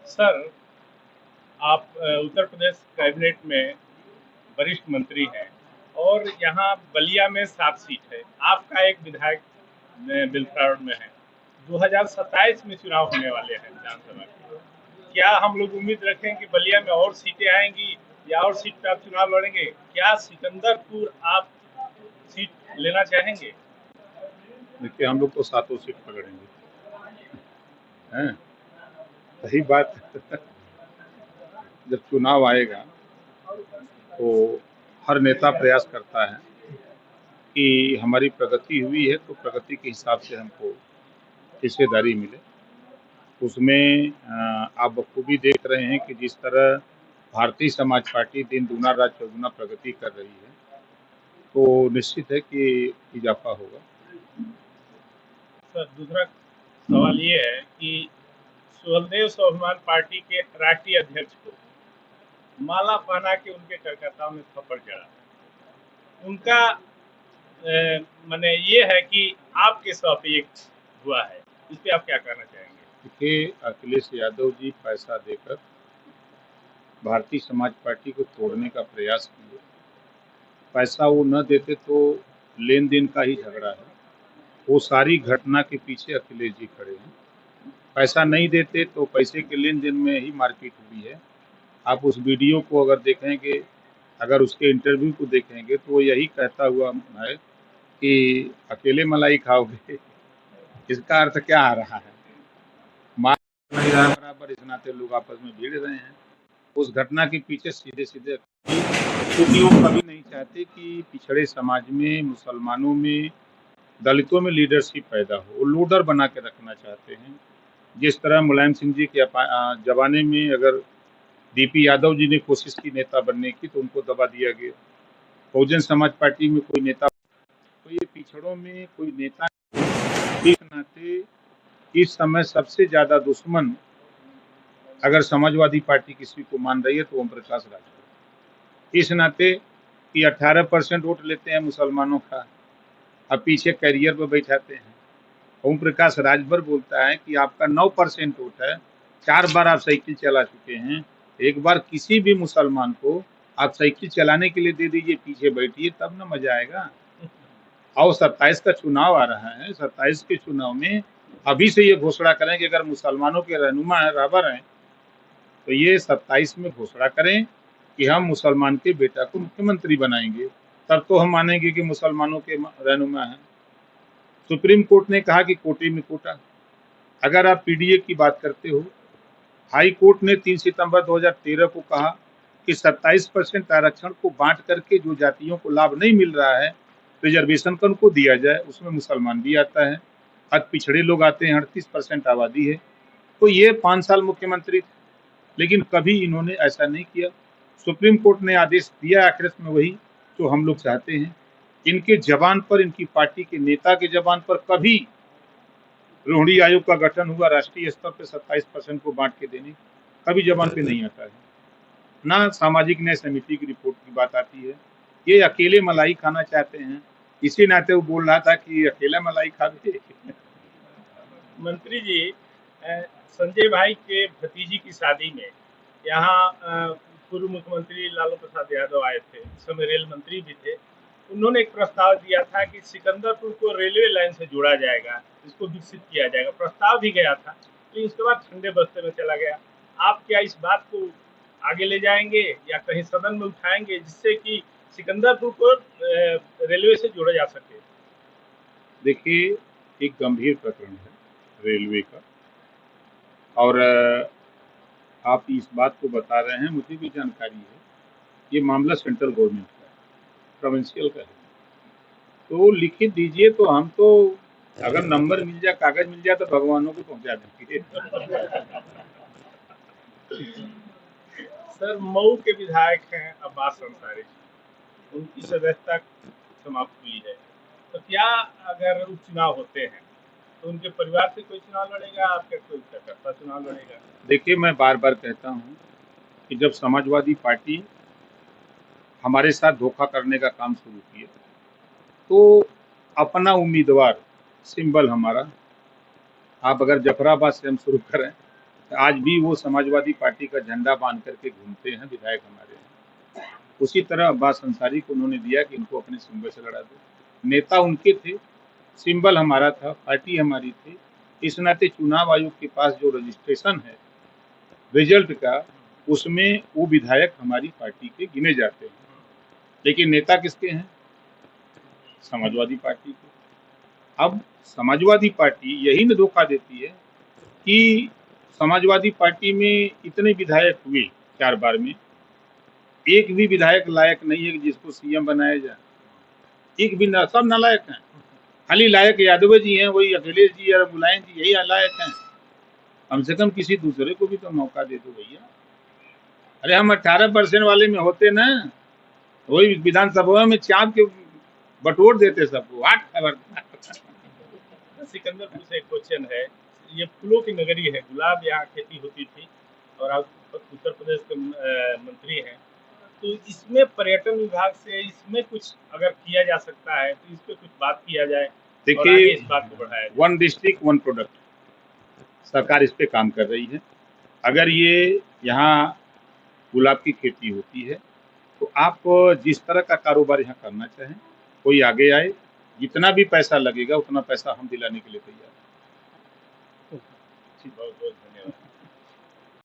Sir, आप Uttar Pradesh cabinet में वरिष्ठ मंत्री हैं और यहाँ बलिया में 7 सीट है। आपका एक विधायक बिलफ्राउड में है। 2027 में चुनाव होने वाले हैं विधानसभा के। क्या हम लोग उम्मीद रखें कि बलिया में और सीटें आएंगी या और सीट पे आप चुनाव लड़ेंगे? क्या सिकंदरपुर आप सीट लेना चाहेंगे? देखिए, हम लोग तो सातों सीट पकड़ेंगे हैं। सही बात। जब चुनाव आएगा तो हर नेता प्रयास करता है कि हमारी प्रगति हुई है तो प्रगति के हिसाब से हमको हिस्सेदारी मिले। उसमें आप बखूबी देख रहे हैं कि जिस तरह भारतीय समाज पार्टी दिन दूना रात चौगुना प्रगति कर रही है, तो निश्चित है कि इजाफा होगा। सर, दूसरा सवाल ये है कि सुहलदेव स्वाभिमान पार्टी के राष्ट्रीय अध्यक्ष को माला पहना के उनके कार्यकर्ताओं में थप्पड़ चढ़ा। उनका माने ये है कि आपके साथ ये हुआ है, इस पे आप क्या कहना चाहेंगे? देखिए, अखिलेश यादव जी पैसा देकर भारतीय समाज पार्टी को तोड़ने का प्रयास किए। पैसा वो न देते तो लेन देन का ही झगड़ा है। वो सारी घटना के पीछे अखिलेश जी खड़े हैं। पैसा नहीं देते तो पैसे के लेन देन में ही मारपीट हुई है। आप उस वीडियो को अगर देखेंगे, अगर उसके इंटरव्यू को देखेंगे तो वो यही कहता हुआ है कि अकेले मलाई खाओगे। इसका अर्थ क्या आ रहा है? मार नहीं रहा बराबर, इस नाते लोग आपस में भिड़ रहे हैं। उस घटना के पीछे सीधे सीधे, क्योंकि वो कभी नहीं चाहते कि पिछड़े समाज में, मुसलमानों में, दलितों में लीडरशिप पैदा हो। वो लीडर बना के रखना चाहते हैं। जिस तरह मुलायम सिंह जी के जमाने में अगर डीपी यादव जी ने कोशिश की नेता बनने की तो उनको दबा दिया गया। बहुजन समाज पार्टी में कोई नेता, तो ये पिछड़ों में कोई नेता, इस नाते इस समय सबसे ज्यादा दुश्मन अगर समाजवादी पार्टी किसी को मान रही है तो ओम प्रकाश राजभर। इस नाते कि 18% वोट लेते हैं मुसलमानों का, अब पीछे कैरियर पर बैठाते हैं। ओम प्रकाश राजभर बोलता है कि आपका 9% वोट है, 4 बार आप साइकिल चला चुके हैं, एक बार किसी भी मुसलमान को आप साइकिल चलाने के लिए दे दीजिए, पीछे बैठिए, तब ना मजा आएगा। और 27 का चुनाव आ रहा है, 27 के चुनाव में अभी से ये घोषणा करें कि अगर मुसलमानों के रहनुमा है, रहबर हैं, तो ये 27 में घोषणा करें कि हम मुसलमान के बेटा को मुख्यमंत्री बनाएंगे, तब तो हम मानेंगे कि मुसलमानों के रहनुमा हैं। सुप्रीम कोर्ट ने कहा कि कोटे में कोटा। अगर आप पीडीए की बात करते हो, हाई कोर्ट ने 3 सितंबर 2013 को कहा कि 27% आरक्षण को बांट करके जो जातियों को लाभ नहीं मिल रहा है, रिजर्वेशन का उनको दिया जाए। उसमें मुसलमान भी आता है, अति पिछड़े लोग आते हैं, 38% आबादी है। तो ये 5 साल मुख्यमंत्री थे, लेकिन कभी इन्होंने ऐसा नहीं किया। सुप्रीम कोर्ट ने आदेश दिया, आखिर में वही जो हम लोग चाहते हैं। इनके जबान पर, इनकी पार्टी के नेता के जबान पर कभी रोहिणी आयोग का गठन हुआ राष्ट्रीय स्तर पर 27% को बांट के देने, कभी जबान पे नहीं आता है। ना सामाजिक न्याय समिति की रिपोर्ट की बात आती है। ये अकेले मलाई खाना चाहते हैं, इसी नाते वो बोल रहा था कि अकेला मलाई खा दे। मंत्री जी, संजय भाई के भतीजी की शादी में यहाँ पूर्व मुख्यमंत्री लालू प्रसाद यादव आए थे, उस समय रेल मंत्री भी थे। उन्होंने एक प्रस्ताव दिया था कि सिकंदरपुर को रेलवे लाइन से जोड़ा जाएगा, इसको विकसित किया जाएगा। प्रस्ताव भी गया था, लेकिन उसके बाद ठंडे बस्ते में चला गया। आप क्या इस बात को आगे ले जाएंगे या कहीं सदन में उठाएंगे जिससे कि सिकंदरपुर को रेलवे से जोड़ा जा सके? देखिए, एक गंभीर प्रकरण है रेलवे का, और आप इस बात को बता रहे हैं, मुझे भी जानकारी है। ये मामला सेंट्रल गवर्नमेंट का है, प्रोविंशियल का है। तो लिखित दीजिए, तो हम तो अगर नंबर मिल जाए, कागज मिल जाए, तो भगवानों को पहुंचा देंगे। सर, मऊ के विधायक हैं अब्बास अंसारी, उनकी सदस्यता समाप्त हुई है। तो क्या अगर उपचुनाव होते हैं तो उनके परिवार से कोई चुनाव लड़ेगा, आपका कोई कार्यकर्ता चुनाव लड़ेगा? देखिए, मैं बार बार कहता हूँ कि जब समाजवादी पार्टी हमारे साथ धोखा करने का काम शुरू किया, तो अपना उम्मीदवार सिंबल हमारा, आप अगर जफराबाद से हम शुरू करें आज भी वो समाजवादी पार्टी का झंडा बांध करके घूमते हैं विधायक हमारे यहाँ। उसी तरह अब्बास अंसारी को उन्होंने दिया कि इनको अपने सिंबल से लड़ा दो। नेता उनके थे, सिंबल हमारा था, पार्टी हमारी थी। इस नाते चुनाव आयोग के पास जो रजिस्ट्रेशन है रिजल्ट का, उसमें वो विधायक हमारी पार्टी के गिने जाते हैं। लेकिन नेता किसके हैं? समाजवादी पार्टी के। अब समाजवादी पार्टी यही न धोखा देती है कि समाजवादी पार्टी में इतने विधायक हुए 4 बार में, एक भी विधायक लायक नहीं है कि जिसको सीएम बनाया जाए। एक भी ना, सब नालायक हैं। खाली लायक यादव जी हैं, वही अखिलेश जी और मुलायम जी, यही लायक हैं। कम से कम किसी दूसरे को भी तो मौका दे दो भैया। अरे हम 18% वाले में होते ना, वही विधानसभा में चाप के बटोर देते सबको। आठ खबर। सिकंदरपुर से एक क्वेश्चन है, ये फूलों की नगरी है, गुलाब यहाँ खेती होती थी और आप उत्तर प्रदेश के मंत्री हैं, तो इसमें पर्यटन विभाग से इसमें कुछ अगर किया जा सकता है तो इस पे कुछ बात किया जाए और आगे देखिए, इस बात को बढ़ाया जाए। 1 डिस्ट्रिक्ट 1 प्रोडक्ट सरकार इस पे काम कर रही है। अगर ये यहाँ गुलाब की खेती होती है तो आप जिस तरह का कारोबार यहाँ करना चाहें, कोई आगे आए, जितना भी पैसा लगेगा उतना पैसा हम दिलाने के लिए तैयार हैं। बहुत बहुत धन्यवाद।